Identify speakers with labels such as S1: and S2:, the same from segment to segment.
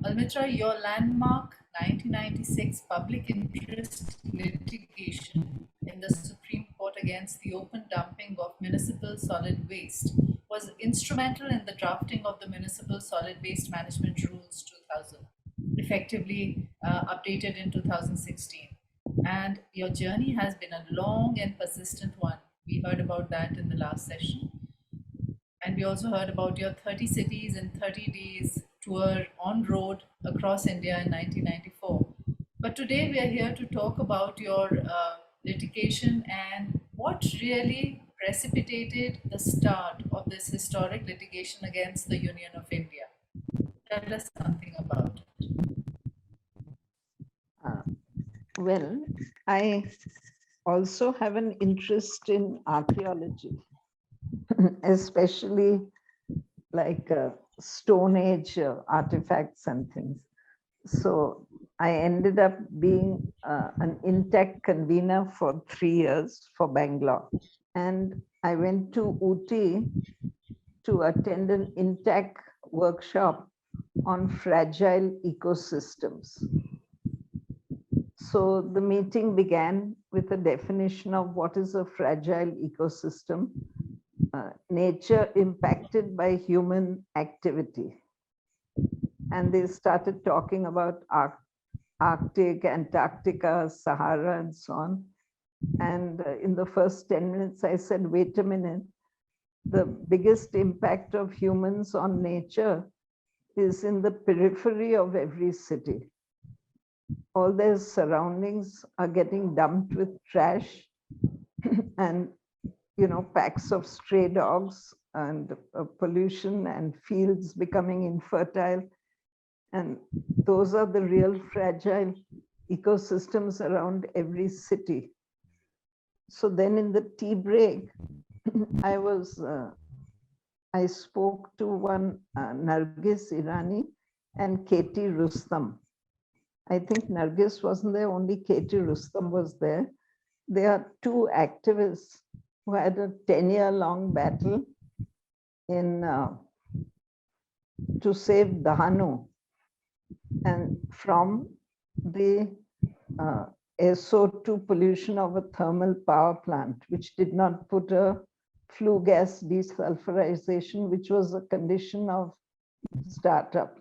S1: Almitra, your landmark 1996 public interest litigation in the Supreme Court against the open dumping of municipal solid waste was instrumental in the drafting of the Municipal Solid Waste Management Rules 2000, effectively updated in 2016. And your journey has been a long and persistent one. We heard about that in the last session. And we also heard about your 30 cities in 30 days tour on road across India in 1994. But today we are here to talk about your litigation and what really precipitated the start of this historic litigation against the Union of India. Tell us something about it.
S2: Well, I also have an interest in archaeology, especially like Stone Age artifacts and things. So I ended up being an INTAC convener for 3 years for Bangalore. And I went to Uti to attend an INTAC workshop on fragile ecosystems. So the meeting began with a definition of what is a fragile ecosystem, nature impacted by human activity. And they started talking about Arctic, Antarctica, Sahara, and so on. And in the first 10 minutes, I said, wait a minute, the biggest impact of humans on nature is in the periphery of every city. All their surroundings are getting dumped with trash and, packs of stray dogs and pollution and fields becoming infertile. And those are the real fragile ecosystems around every city. So then in the tea break, I spoke to one Nargis Irani and Katy Rustom. I think Nargis wasn't there, only Katy Rustom was there. They are two activists who had a 10-year-long battle to save Dahanu and from the SO2 pollution of a thermal power plant, which did not put a flue gas desulfurization, which was a condition of startup.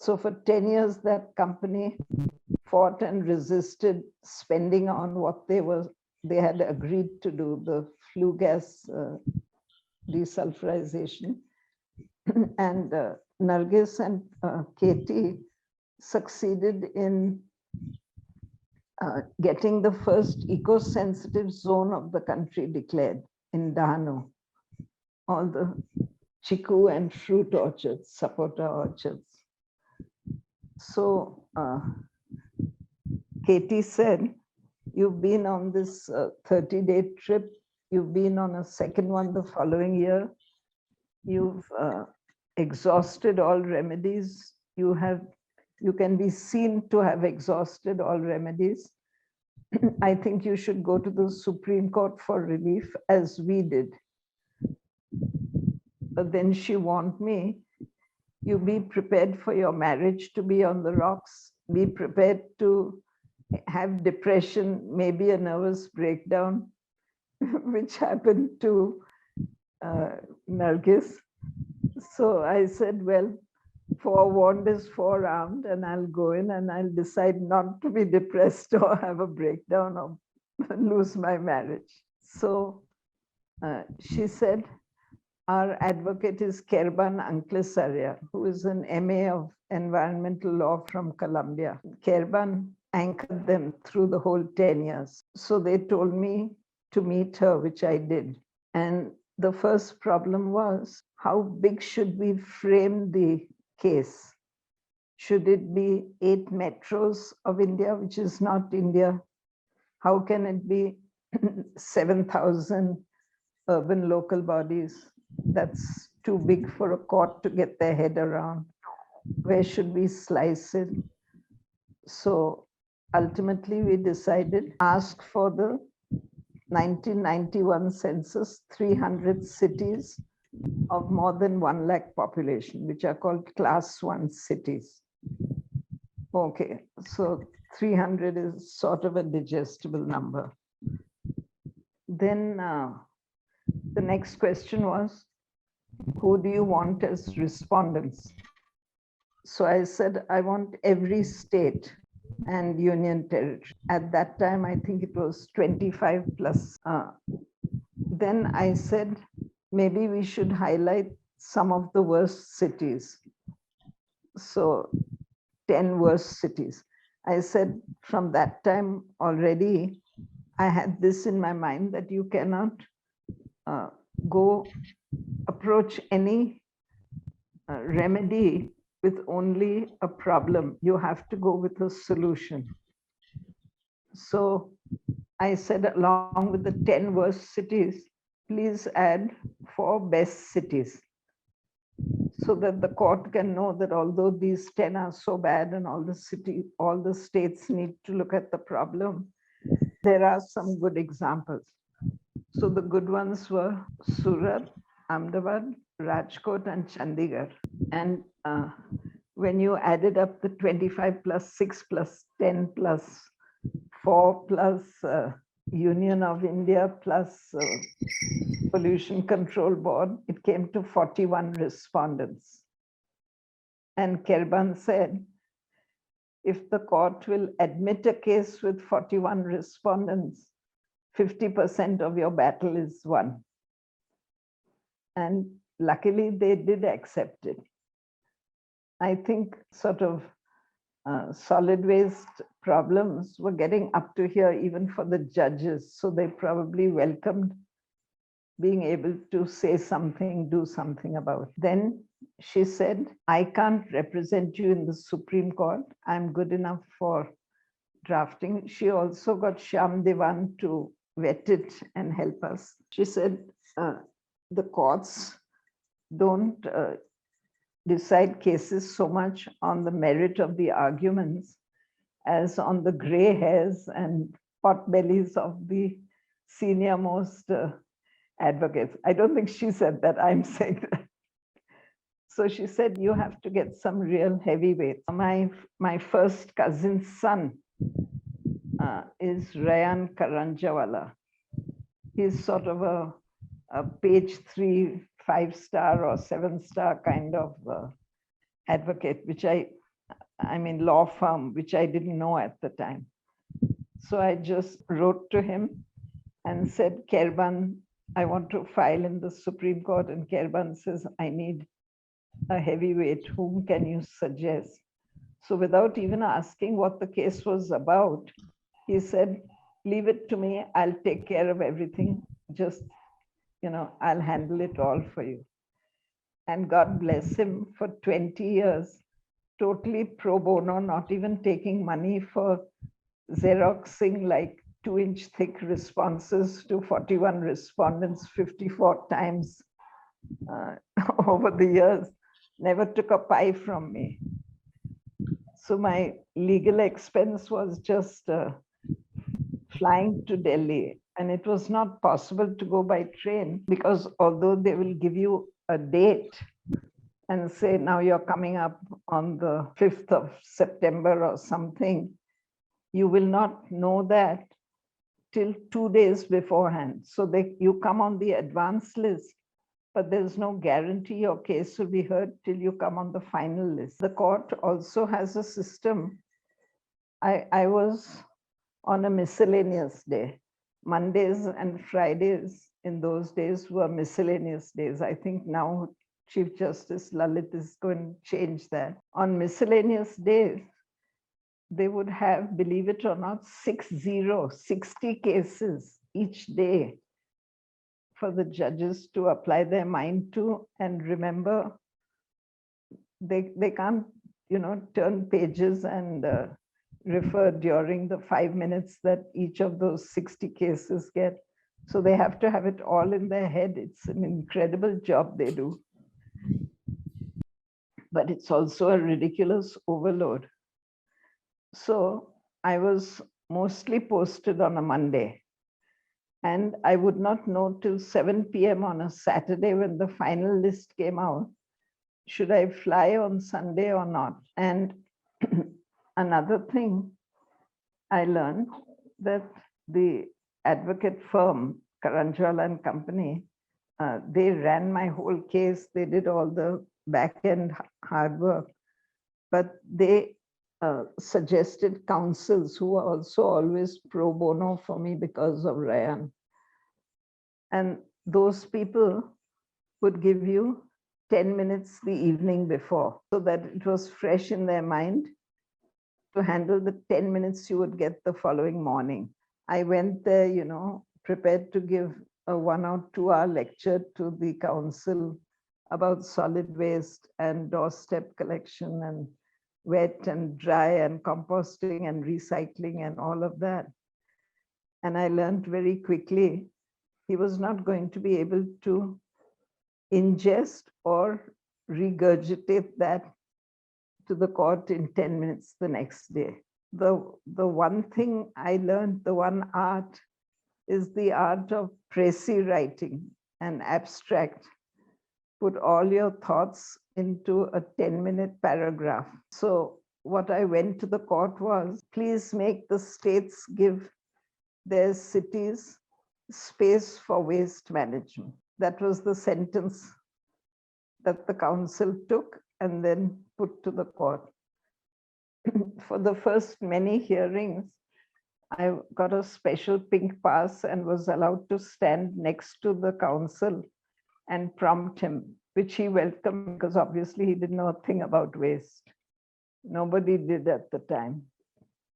S2: So for 10 years, that company fought and resisted spending on what they had agreed to do, the flue gas desulfurization. And Nargis and Katy succeeded in getting the first eco-sensitive zone of the country declared in Dahanu. All the chiku and fruit orchards, sapota orchards. So Katy said, you've been on this 30-day trip. You've been on a second one the following year. You've exhausted all remedies. You can be seen to have exhausted all remedies. I think you should go to the Supreme Court for relief, as we did. But then she warned me, you be prepared for your marriage to be on the rocks, be prepared to have depression, maybe a nervous breakdown, which happened to Nargis. So I said, well, forewarned is forearmed, and I'll go in and I'll decide not to be depressed or have a breakdown or lose my marriage. So she said, our advocate is Kerban Anklesaria, who is an MA of environmental law from Columbia. Kerban anchored them through the whole 10 years. So they told me to meet her, which I did. And the first problem was, how big should we frame the case? Should it be 8 metros of India, which is not India? How can it be 7,000 urban local bodies? That's too big for a court to get their head around. Where should we slice it? So ultimately we decided, ask for the 1991 census, 300 cities of more than 1 lakh population, which are called class 1 cities. Okay, so 300 is sort of a digestible number. Then the next question was, who do you want as respondents? So I said, I want every state and union territory. At that time, I think it was 25 plus. Then I said, maybe we should highlight some of the worst cities. So 10 worst cities. I said from that time already, I had this in my mind that you cannot go approach any remedy with only a problem. You have to go with a solution. So I said, along with the 10 worst cities, please add 4 best cities, so that the court can know that although these 10 are so bad and all the states need to look at the problem, there are some good examples. So the good ones were Surat, Ahmedabad, Rajkot, and Chandigarh. And when you added up the 25 plus 6 plus 10 plus 4 plus Union of India plus Pollution Control Board, it came to 41 respondents. And Kerban said, if the court will admit a case with 41 respondents, 50% of your battle is won. And luckily they did accept it. I think sort of solid waste problems were getting up to here even for the judges. So they probably welcomed being able to say something, do something about it. Then she said, I can't represent you in the Supreme Court. I'm good enough for drafting. She also got Shyam Devan to vet it and help us. She said, the courts don't decide cases so much on the merit of the arguments as on the gray hairs and pot bellies of the senior most advocates. I don't think she said that, I'm saying that. So she said, you have to get some real heavyweights. My first cousin's son is Rayan Karanjawala. He's sort of a page 3, 5-star or 7-star kind of advocate, which I mean law firm, which I didn't know at the time. So I just wrote to him and said, Kerban, I want to file in the Supreme Court. And Kerban says, I need a heavyweight. Whom can you suggest? So without even asking what the case was about, he said, leave it to me. I'll take care of everything. Just, I'll handle it all for you. And God bless him, for 20 years, totally pro bono, not even taking money for Xeroxing like 2-inch thick responses to 41 respondents 54 times over the years, never took a pie from me. So my legal expense was just flying to Delhi. And it was not possible to go by train, because although they will give you a date and say, now you're coming up on the 5th of September or something, you will not know that till 2 days beforehand. So you come on the advance list, but there's no guarantee your case will be heard till you come on the final list. The court also has a system. I was on a miscellaneous day. Mondays and Fridays in those days were miscellaneous days. I think now Chief Justice Lalit is going to change that. On miscellaneous days, they would have, believe it or not, 60 cases each day for the judges to apply their mind to. And remember, they can't, turn pages and refer during the 5 minutes that each of those 60 cases get. So they have to have it all in their head. It's an incredible job they do. But it's also a ridiculous overload. So I was mostly posted on a Monday. And I would not know till 7 p.m. on a Saturday when the final list came out, should I fly on Sunday or not? And another thing I learned that the advocate firm, Karanjwala and Company, they ran my whole case. They did all the back-end hard work, but they suggested counsels who were also always pro bono for me because of Ryan. And those people would give you 10 minutes the evening before so that it was fresh in their mind to handle the 10 minutes you would get the following morning. I went there, prepared to give a 1 or 2 hour lecture to the council about solid waste and doorstep collection and wet and dry and composting and recycling and all of that. And I learned very quickly he was not going to be able to ingest or regurgitate that to the court in 10 minutes the next day. The one thing I learned, the one art, is the art of précis writing, an abstract. Put all your thoughts into a 10-minute paragraph. So what I went to the court was, please make the states give their cities space for waste management. That was the sentence that the council took and then put to the court. For the first many hearings, I got a special pink pass and was allowed to stand next to the counsel and prompt him, which he welcomed because obviously he didn't know a thing about waste. Nobody did at the time.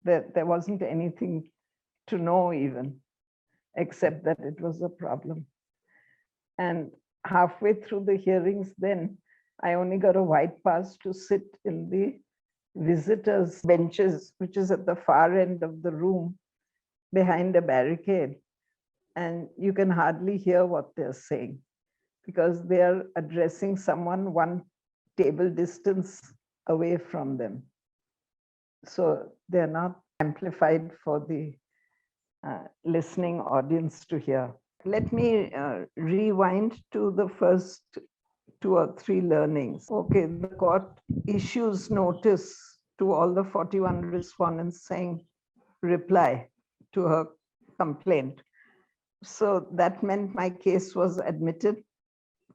S2: There wasn't anything to know even, except that it was a problem. And halfway through the hearings then, I only got a white pass to sit in the visitors' benches, which is at the far end of the room behind a barricade. And you can hardly hear what they're saying because they are addressing someone one table distance away from them. So they're not amplified for the listening audience to hear. Let me rewind to the first 2 or 3 learnings. Okay, the court issues notice to all the 41 respondents saying reply to her complaint. So that meant my case was admitted.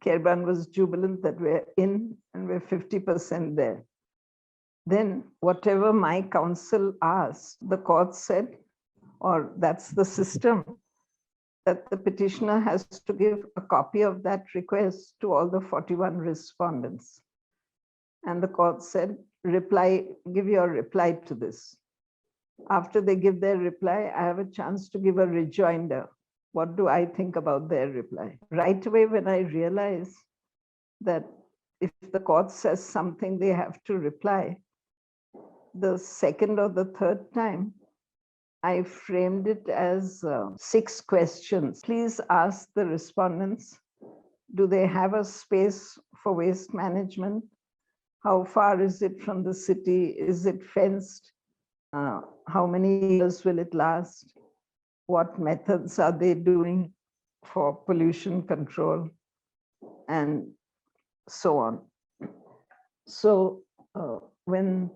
S2: Kerban was jubilant that we're in and we're 50% there. Then whatever my counsel asked, the court said, or that's the system, that the petitioner has to give a copy of that request to all the 41 respondents. And the court said, reply, give your reply to this. After they give their reply, I have a chance to give a rejoinder. What do I think about their reply? Right away, when I realized that if the court says something, they have to reply, the second or the third time, I framed it as 6 questions. Please ask the respondents, do they have a space for waste management? How far is it from the city? Is it fenced? How many years will it last? What methods are they doing for pollution control? And so on. So when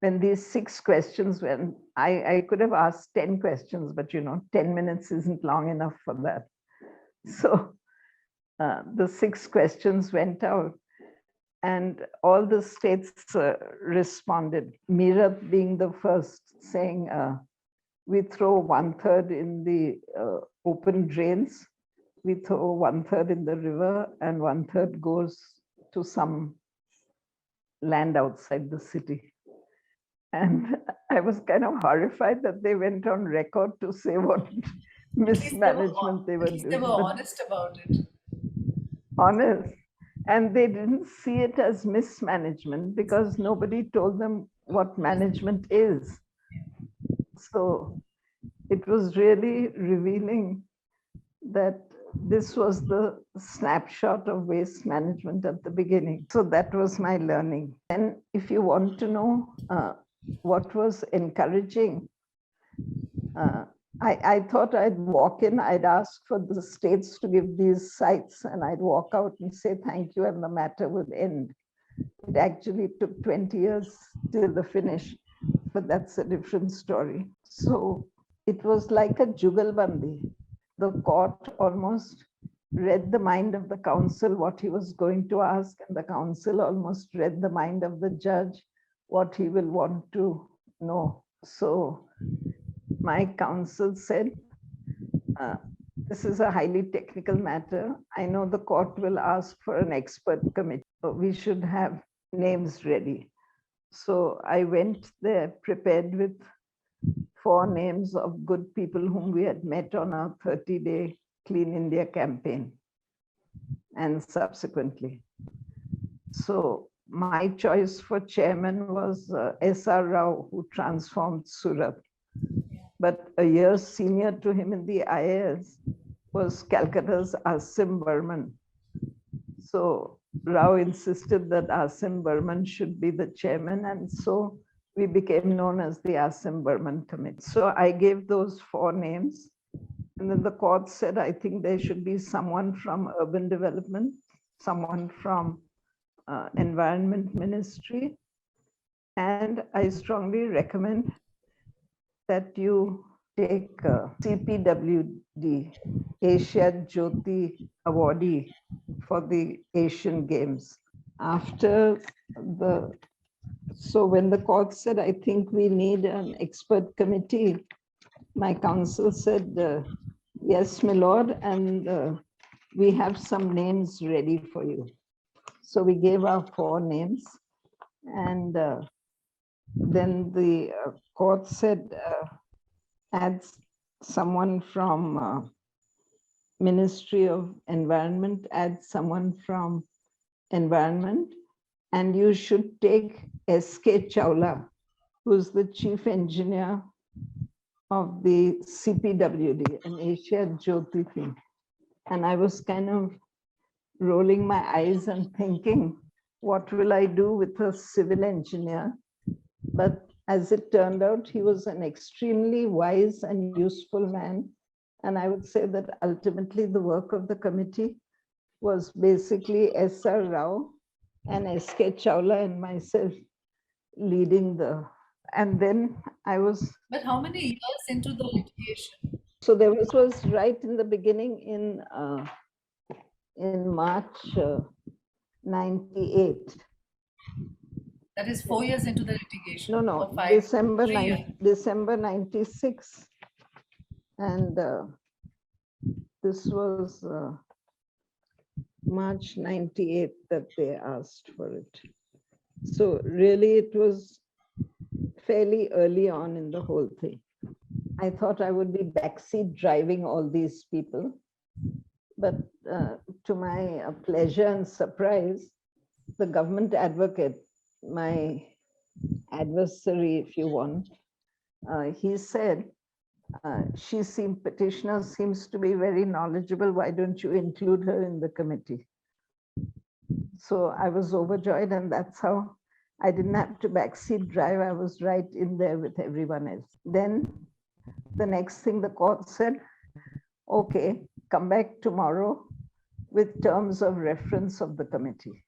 S2: these 6 questions, when I could have asked 10 questions, but 10 minutes isn't long enough for that. So the 6 questions went out and all the states responded, Meerut being the first, saying, we throw 1/3 in the open drains, we throw 1/3 in the river, and 1/3 goes to some land outside the city. And I was kind of horrified that they went on record to say what mismanagement they were doing.
S1: They were honest about it.
S2: Honest. And they didn't see it as mismanagement because nobody told them what management is. So it was really revealing that this was the snapshot of waste management at the beginning. So that was my learning. And if you want to know what was encouraging, I thought I'd walk in, I'd ask for the states to give these sites, and I'd walk out and say thank you, and the matter would end. It actually took 20 years till the finish, but that's a different story. So it was like a jugalbandi. The court almost read the mind of the counsel, what he was going to ask, and the counsel almost read the mind of the judge, what he will want to know. So my counsel said, this is a highly technical matter. I know the court will ask for an expert committee, but we should have names ready. So I went there prepared with 4 names of good people whom we had met on our 30-day Clean India campaign and subsequently. So my choice for chairman was S.R. Rao, who transformed Surat. But a year senior to him in the IAS was Calcutta's Asim Burman. So Rao insisted that Asim Burman should be the chairman, and so we became known as the Asim Burman Committee. So I gave those 4 names, and then the court said, I think there should be someone from urban development, someone from Environment Ministry, and I strongly recommend that you take CPWD, Asia Jyoti Awardee for the Asian Games. So when the court said, I think we need an expert committee, my counsel said, yes, my lord, and we have some names ready for you. So we gave our 4 names, and then the court said, add someone from Ministry of Environment, add someone from Environment, and you should take S.K. Chawla, who's the chief engineer of the CPWD, an Asia Jyoti thing. And I was kind of rolling my eyes and thinking, what will I do with a civil engineer? But as it turned out, he was an extremely wise and useful man. And I would say that ultimately the work of the committee was basically S.R. Rao and S.K. Chawla and myself leading the, and then I was.
S1: But how many years into the litigation?
S2: So there was right in the beginning in March 98.
S1: That is 4 years into the litigation.
S2: No,
S1: or 5,
S2: December
S1: 3 years.
S2: December 96, and this was March 98 that they asked for it. So really it was fairly early on in the whole thing. I thought I would be backseat driving all these people, but to my pleasure and surprise, the government advocate, my adversary, if you want, he said, petitioner seems to be very knowledgeable. Why don't you include her in the committee? So I was overjoyed, and that's how I didn't have to backseat drive. I was right in there with everyone else. Then the next thing the court said, okay, come back tomorrow with terms of reference of the committee.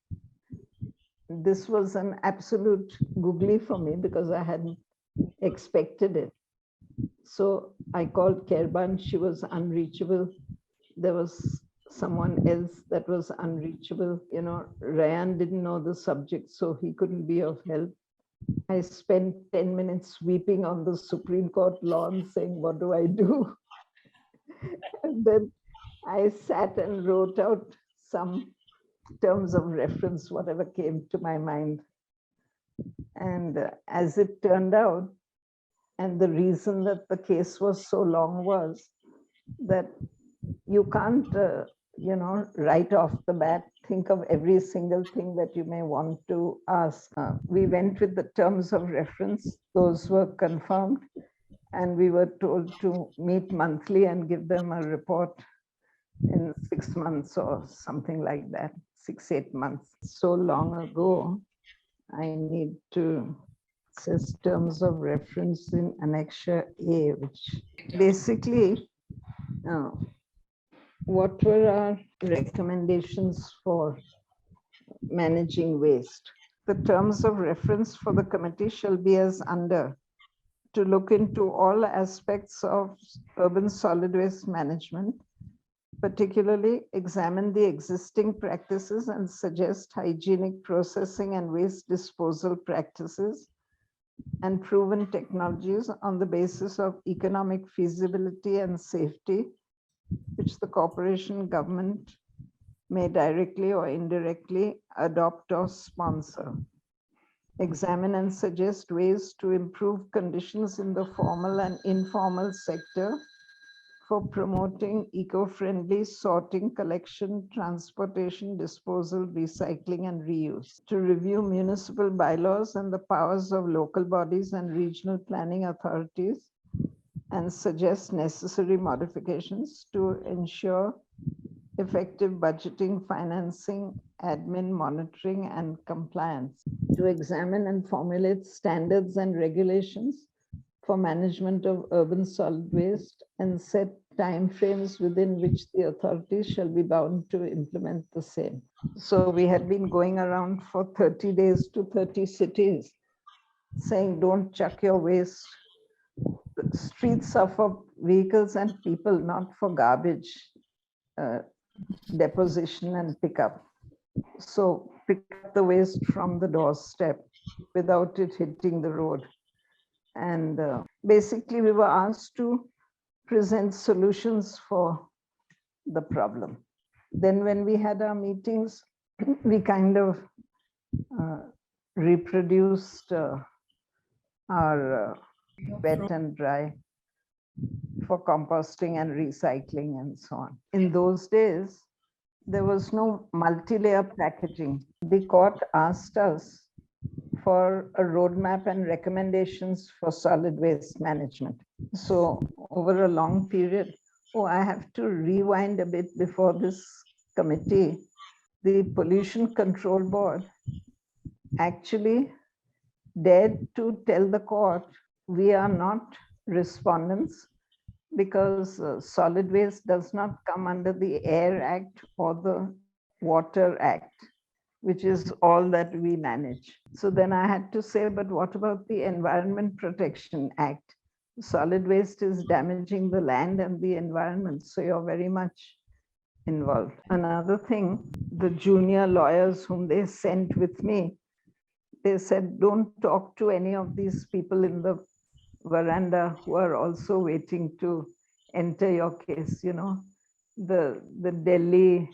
S2: This was an absolute googly for me because I hadn't expected it. So I called Kerban, she was unreachable. There was someone else that was unreachable. You know, Ryan didn't know the subject, so he couldn't be of help. I spent 10 minutes weeping on the Supreme Court lawn saying, what do I do? And then I sat and wrote out some terms of reference, whatever came to my mind. And as it turned out, and the reason that the case was so long was that you can't, you know, right off the bat, think of every single thing that you may want to ask. We went with the terms of reference, those were confirmed, and we were told to meet monthly and give them a report in 6 months or something like that, 6, 8 months. So long ago, I need to says terms of reference in Annexure A, which basically, what were our recommendations for managing waste? The terms of reference for the committee shall be as under: to look into all aspects of urban solid waste management, particularly examine the existing practices and suggest hygienic processing and waste disposal practices and proven technologies on the basis of economic feasibility and safety, which the corporation government may directly or indirectly adopt or sponsor. Examine and suggest ways to improve conditions in the formal and informal sector for promoting eco-friendly sorting, collection, transportation, disposal, recycling, and reuse. To review municipal bylaws and the powers of local bodies and regional planning authorities and suggest necessary modifications to ensure effective budgeting, financing, admin, monitoring, and compliance. To examine and formulate standards and regulations for management of urban solid waste and set timeframes within which the authorities shall be bound to implement the same. So we had been going around for 30 days to 30 cities saying, don't chuck your waste. The streets are for vehicles and people, not for garbage deposition and pickup. So pick up the waste from the doorstep without it hitting the road. And basically we were asked to present solutions for the problem. Then when we had our meetings, we kind of reproduced our wet and dry for composting and recycling and so on. In those days, there was no multi-layer packaging. The court asked us for a roadmap and recommendations for solid waste management. So over a long period, I have to rewind a bit before this committee. The Pollution Control Board actually dared to tell the court, we are not respondents because solid waste does not come under the Air Act or the Water Act, which is all that we manage. So then I had to say, but what about the Environment Protection Act? Solid waste is damaging the land and the environment, so you're very much involved. Another thing, the junior lawyers whom they sent with me, they said, don't talk to any of these people in the veranda who are also waiting to enter your case. You know, the Delhi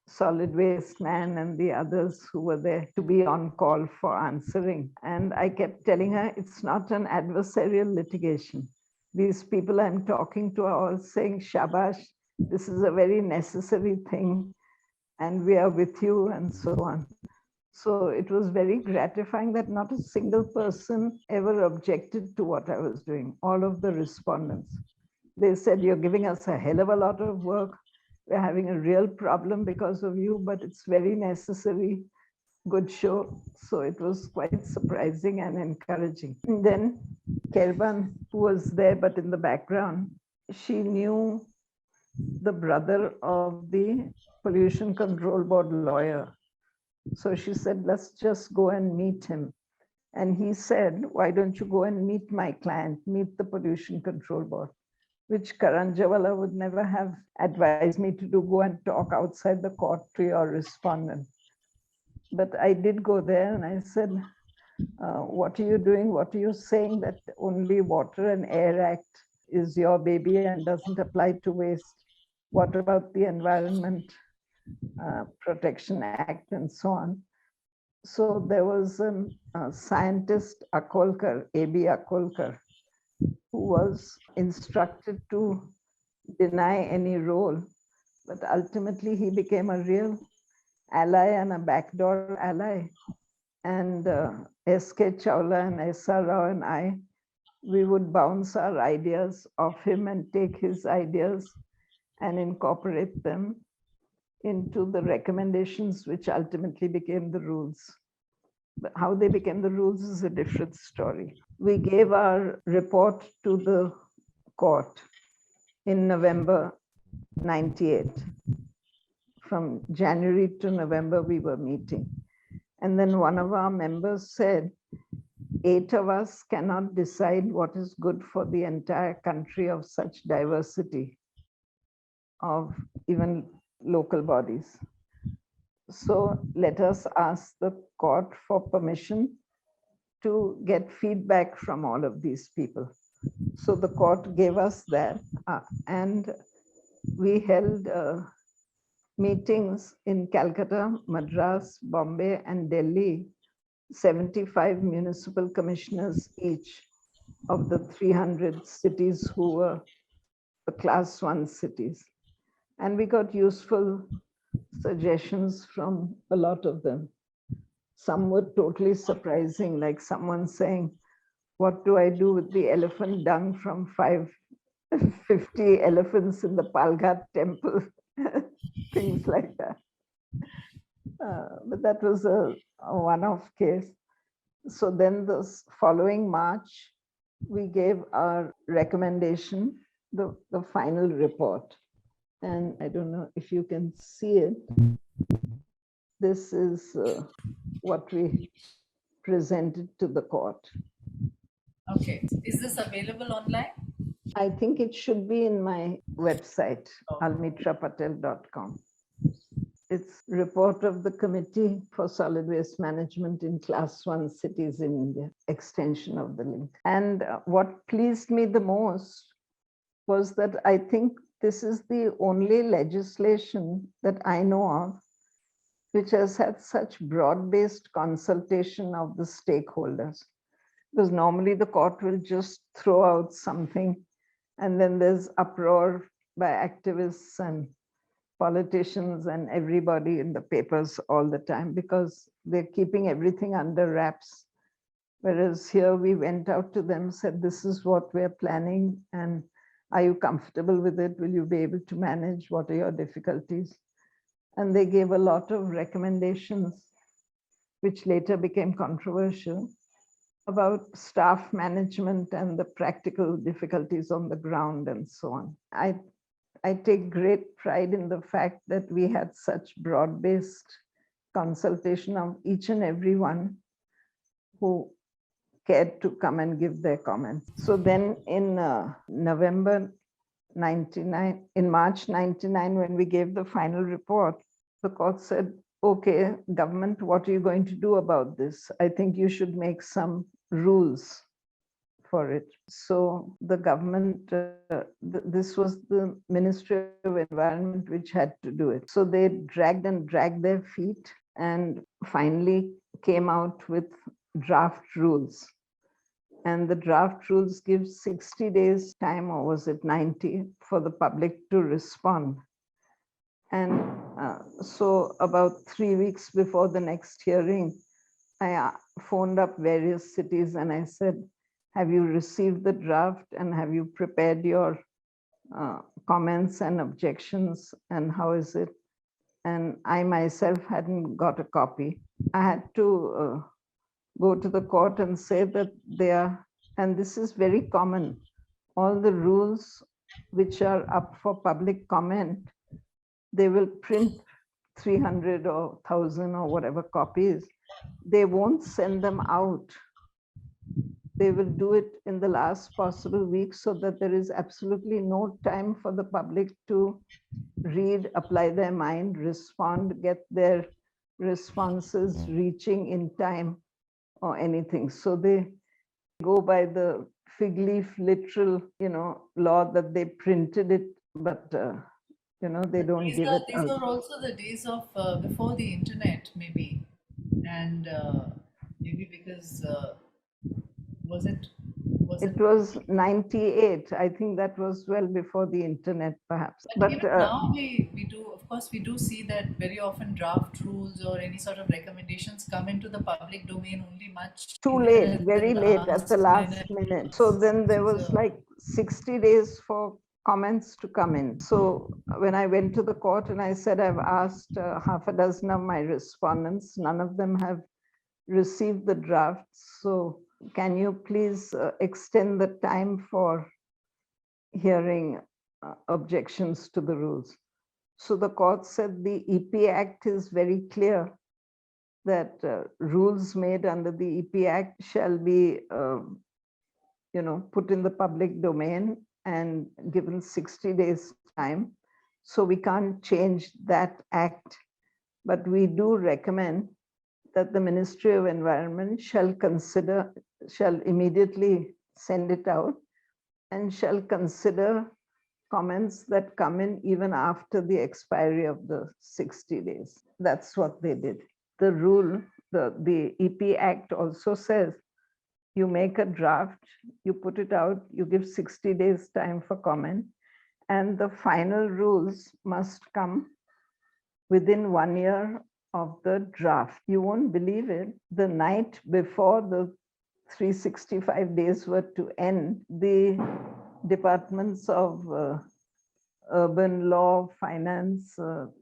S2: solid waste man and the others who were there to be on call for answering. And I kept telling her, it's not an adversarial litigation. These people I'm talking to are all saying, Shabash, this is a very necessary thing, and we are with you, and so on. So it was very gratifying that not a single person ever objected to what I was doing, all of the respondents. They said, you're giving us a hell of a lot of work. We're having a real problem because of you, but it's very necessary. Good show. So it was quite surprising and encouraging. And then Kerban, who was there but in the background, she knew the brother of the Pollution Control Board lawyer. So she said, let's just go and meet him. And he said, why don't you go and meet my client, meet the Pollution Control Board, which Karan Jawala would never have advised me to do, go and talk outside the court to your respondent. But I did go there and I said, what are you doing? What are you saying that only Water and Air Act is your baby and doesn't apply to waste? What about the Environment Protection Act and so on? So there was a scientist, Akolkar, A.B. Akolkar, who was instructed to deny any role, but ultimately he became a real ally and a backdoor ally. And S.K. Chawla and S.R. Rao and I, we would bounce our ideas off him and take his ideas and incorporate them into the recommendations, which ultimately became the rules. But how they became the rules is a different story. We gave our report to the court in November 98. From January to November, we were meeting. And then one of our members said, 8 of us cannot decide what is good for the entire country of such diversity of even local bodies. So let us ask the court for permission to get feedback from all of these people. So the court gave us that, and we held meetings in Calcutta, Madras, Bombay, and Delhi, 75 municipal commissioners each of the 300 cities who were the class 1 cities. And we got useful suggestions from a lot of them. Some were totally surprising, like someone saying, what do I do with the elephant dung from 550 elephants in the Palghat temple? Things like that. But that was a one-off case. So then the following March, we gave our recommendation, the final report. And I don't know if you can see it. This is what we presented to the court.
S1: Okay. Is this available online?
S2: I think it should be in my website, almitrapatel.com. It's report of the Committee for Solid Waste Management in Class 1 cities in India, extension of the link. And what pleased me the most was that I think this is the only legislation that I know of which has had such broad-based consultation of the stakeholders. Because normally the court will just throw out something and then there's uproar by activists and politicians and everybody in the papers all the time because they're keeping everything under wraps. Whereas here we went out to them, said, this is what we're planning and are you comfortable with it? Will you be able to manage? What are your difficulties? And they gave a lot of recommendations, which later became controversial, about staff management and the practical difficulties on the ground and so on. I take great pride in the fact that we had such broad-based consultation of each and every one who cared to come and give their comments. So then in November 99, in March 99, when we gave the final report, the court said, okay, government, what are you going to do about this? I think you should make some rules for it. So the government, this was the Ministry of Environment which had to do it. So they dragged their feet and finally came out with draft rules. And the draft rules give 60 days time, or was it 90, for the public to respond. And so about 3 weeks before the next hearing, I phoned up various cities and I said, have you received the draft and have you prepared your comments and objections and how is it? And I myself hadn't got a copy. I had to go to the court and say that they are, and this is very common, all the rules which are up for public comment, they will print 300 or 1,000 or whatever copies. They won't send them out. They will do it in the last possible week so that there is absolutely no time for the public to read, apply their mind, respond, get their responses reaching in time or anything. So they go by the fig leaf literal, law that they printed it, but they don't give it
S1: These
S2: out.
S1: were also the days of before the internet, maybe, and maybe because
S2: it was 98. I think that was well before the internet, perhaps.
S1: But even now we do, of course, we do see that very often draft rules or any sort of recommendations come into the public domain only much
S2: too late, very late at the last minute. So then there was like 60 days for comments to come in. So when I went to the court and I said, I've asked half a dozen of my respondents, none of them have received the drafts. So can you please extend the time for hearing objections to the rules? So the court said the EP Act is very clear that rules made under the EP Act shall be put in the public domain and given 60 days time. So we can't change that act, but we do recommend that the Ministry of Environment shall immediately send it out and shall consider comments that come in even after the expiry of the 60 days. That's what they did. The rule, the EP Act also says you make a draft, you put it out, you give 60 days time for comment, and the final rules must come within 1 year of the draft. You won't believe it. The night before the 365 days were to end, the departments of urban law, finance,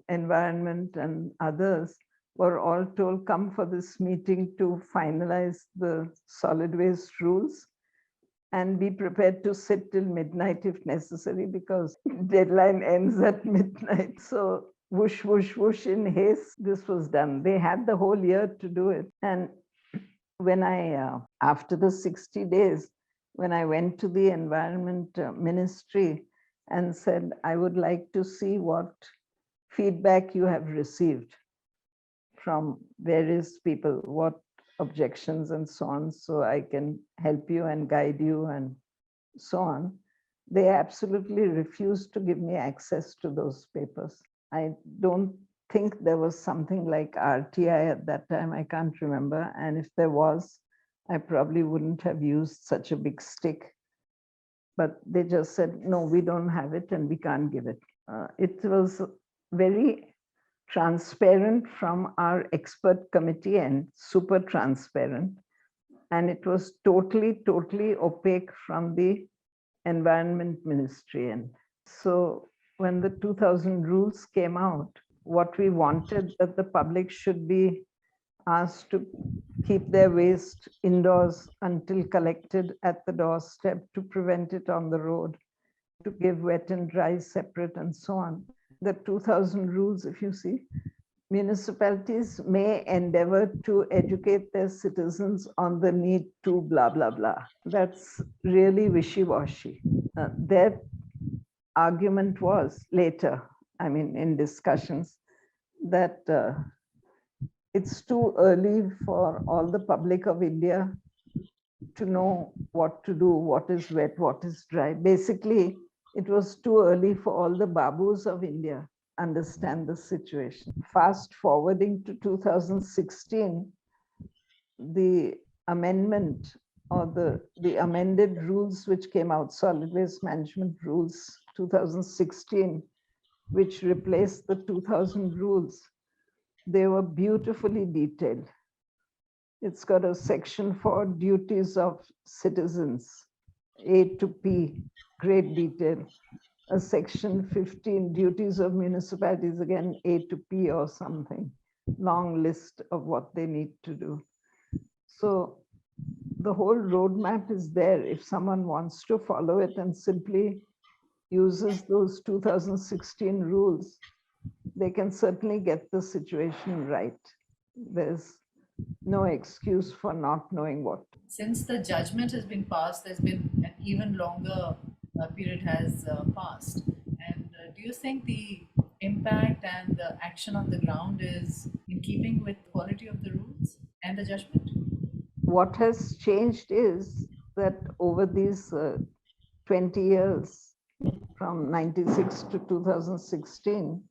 S2: environment, and others were all told, come for this meeting to finalize the solid waste rules and be prepared to sit till midnight if necessary, because deadline ends at midnight. So whoosh, whoosh, whoosh, in haste, this was done. They had the whole year to do it. And when I, after the 60 days, when I went to the Environment Ministry and said, I would like to see what feedback you have received from various people, what objections and so on, so I can help you and guide you and so on. They absolutely refused to give me access to those papers. I don't think there was something like RTI at that time, I can't remember. And if there was, I probably wouldn't have used such a big stick. But they just said, no, we don't have it and we can't give it. It was very transparent from our expert committee and super transparent. And it was totally, totally opaque from the Environment Ministry end. So when the 2000 rules came out, what we wanted that the public should be asked to keep their waste indoors until collected at the doorstep, to prevent it on the road, to give wet and dry separate and so on. The 2000 rules, if you see, municipalities may endeavor to educate their citizens on the need to blah, blah, blah. That's really wishy-washy. Their argument was later, I mean, in discussions, that it's too early for all the public of India to know what to do, what is wet, what is dry. Basically, it was too early for all the babus of India understand the situation. Fast forwarding to 2016, the amendment or the amended rules which came out, solid waste management rules 2016, which replaced the 2000 rules, they were beautifully detailed. It's got a section for duties of citizens, A to P, great detail. A section 15, duties of municipalities, again, A to P or something, long list of what they need to do. So the whole roadmap is there. If someone wants to follow it and simply uses those 2016 rules, they can certainly get the situation right. There's no excuse for not knowing what.
S1: Since the judgment has been passed, there's been an even longer period has passed. And do you think the impact and the action on the ground is in keeping with quality of the rules and the judgment?
S2: What has changed is that over these 20 years, from 96 to 2016,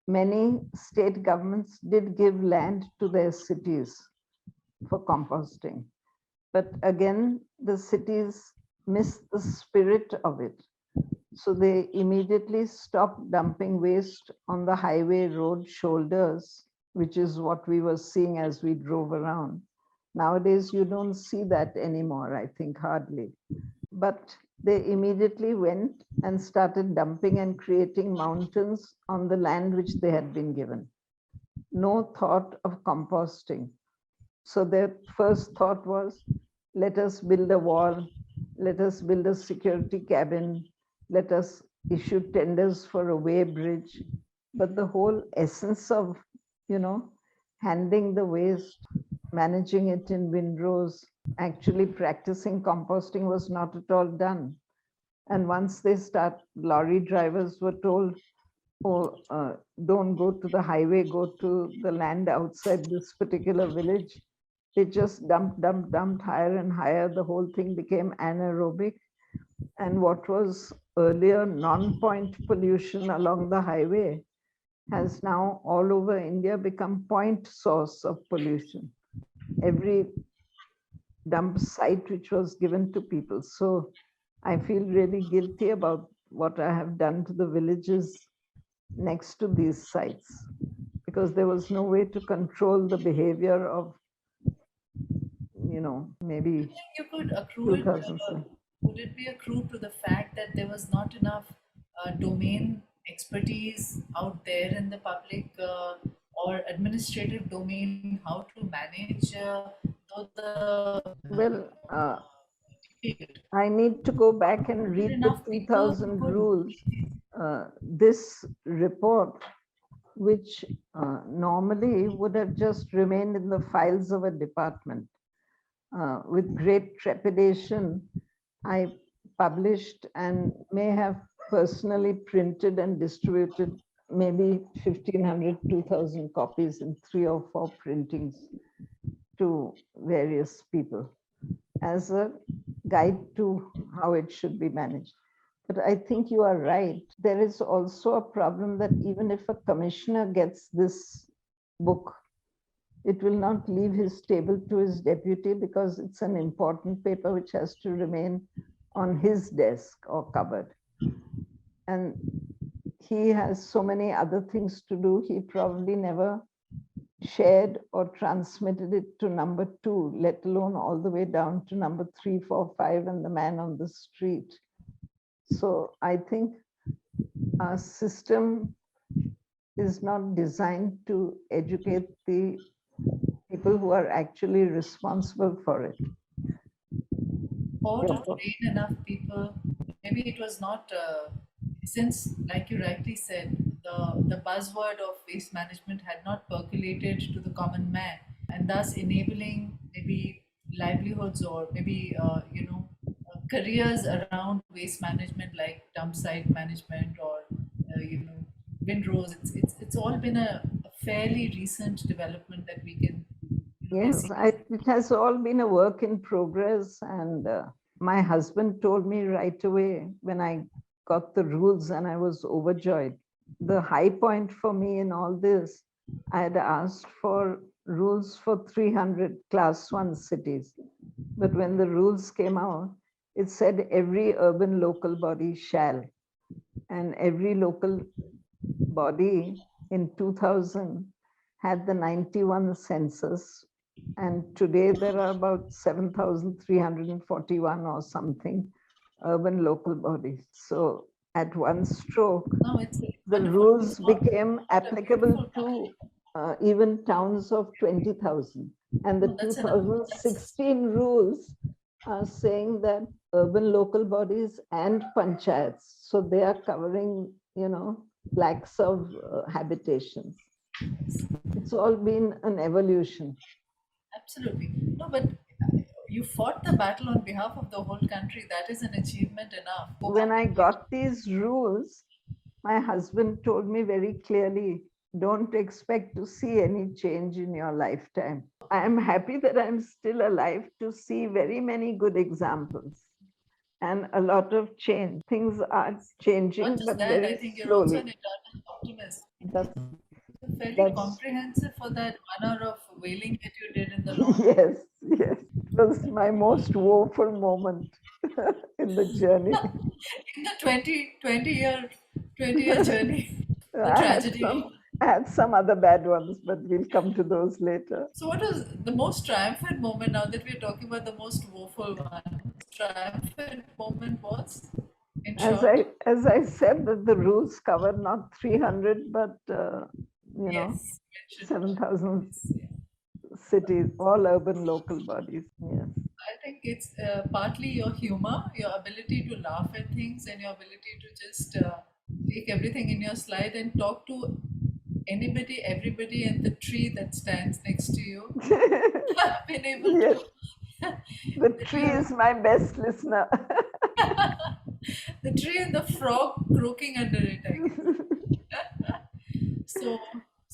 S2: many state governments did give land to their cities for composting. But again, the cities missed the spirit of it. So they immediately stopped dumping waste on the highway road shoulders, which is what we were seeing as we drove around. Nowadays, you don't see that anymore, I think, hardly. But they immediately went and started dumping and creating mountains on the land which they had been given. No thought of composting. So their first thought was, let us build a wall, let us build a security cabin, let us issue tenders for a way bridge. But the whole essence of, handling the waste, managing it in windrows, actually practicing composting was not at all done. And once lorry drivers were told, oh, don't go to the highway, go to the land outside this particular village. They just dumped higher and higher. The whole thing became anaerobic. And what was earlier non-point pollution along the highway has now all over India become point source of pollution. Every dump site which was given to people. So I feel really guilty about what I have done to the villages next to these sites, because there was no way to control the behavior of, maybe
S1: You could accrue it.
S2: 2000.
S1: Would it be accrued to the fact that there was not enough domain expertise out there in the public or administrative domain how to manage the
S2: Well, I need to go back and read the
S1: enough people
S2: 2000
S1: could
S2: rules. This report, which normally would have just remained in the files of a department, with great trepidation, I published and may have personally printed and distributed maybe 1,500, 2,000 copies in 3 or 4 printings to various people as a guide to how it should be managed. But I think you are right. There is also a problem that even if a commissioner gets this book, it will not leave his table to his deputy, because it's an important paper which has to remain on his desk or cupboard. And he has so many other things to do, he probably never shared or transmitted it to number 2, let alone all the way down to number 3, 4, 5, and the man on the street. So I think our system is not designed to educate the people who are actually responsible for it.
S1: or to train enough people. Maybe it was not, since, like you rightly said, the buzzword of waste management had not percolated to the common man, and thus enabling maybe livelihoods or maybe, careers around waste management, like dump site management or, windrows. It's all been a fairly recent development that we can.
S2: Yes, it has all been a work in progress. And my husband told me right away when I got the rules, and I was overjoyed. The high point for me in all this, I had asked for rules for 300 class 1 cities. But when the rules came out, it said every urban local body shall. And every local body in 2000 had the 91 census. And today there are about 7,341 or something urban local bodies. So at one stroke,
S1: No, it's
S2: the rules became applicable to even towns of 20,000. And the 2016 rules are saying that urban local bodies and panchayats, so they are covering, lakhs of habitations. It's all been an evolution.
S1: Absolutely. No, but you fought the battle on behalf of the whole country. That is an achievement enough.
S2: When I got these rules, my husband told me very clearly, don't expect to see any change in your lifetime. I am happy that I'm still alive to see very many good examples and a lot of change. Things are changing,
S1: Not just
S2: but
S1: that,
S2: very
S1: I think you're also an
S2: slowly.
S1: eternal optimist.
S2: That's,
S1: Fairly
S2: that's
S1: comprehensive for that 1 hour of wailing that you did in the lawn.
S2: yes, yes. It was my most woeful moment in the journey.
S1: In the 20-year journey, the tragedy.
S2: I had some other bad ones, but we'll come to those later.
S1: So, what was the most triumphant moment now that we're talking about the most woeful one? Triumphant moment was, in short?
S2: As I said, that the rules cover not 300, but
S1: Yes, mentioned.
S2: 7,000 cities, all urban local bodies. Yes.
S1: I think it's partly your humor, your ability to laugh at things, and your ability to just take everything in your slide and talk to anybody, everybody, and the tree that stands next to you. I've been able
S2: Yes,
S1: to
S2: the
S1: that you
S2: tree is my best listener.
S1: the tree and the frog croaking under it, I guess. So,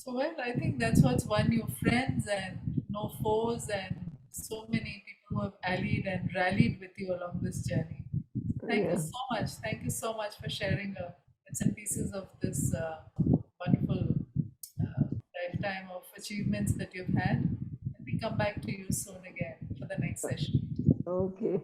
S1: well, I think that's what's won you friends and no foes, and so many people who have allied and rallied with you along this journey. Thank you
S2: Yeah.
S1: so much. Thank you so much for sharing bits and pieces of this wonderful lifetime of achievements that you've had. And we come back to you soon again for the next session.
S2: Okay.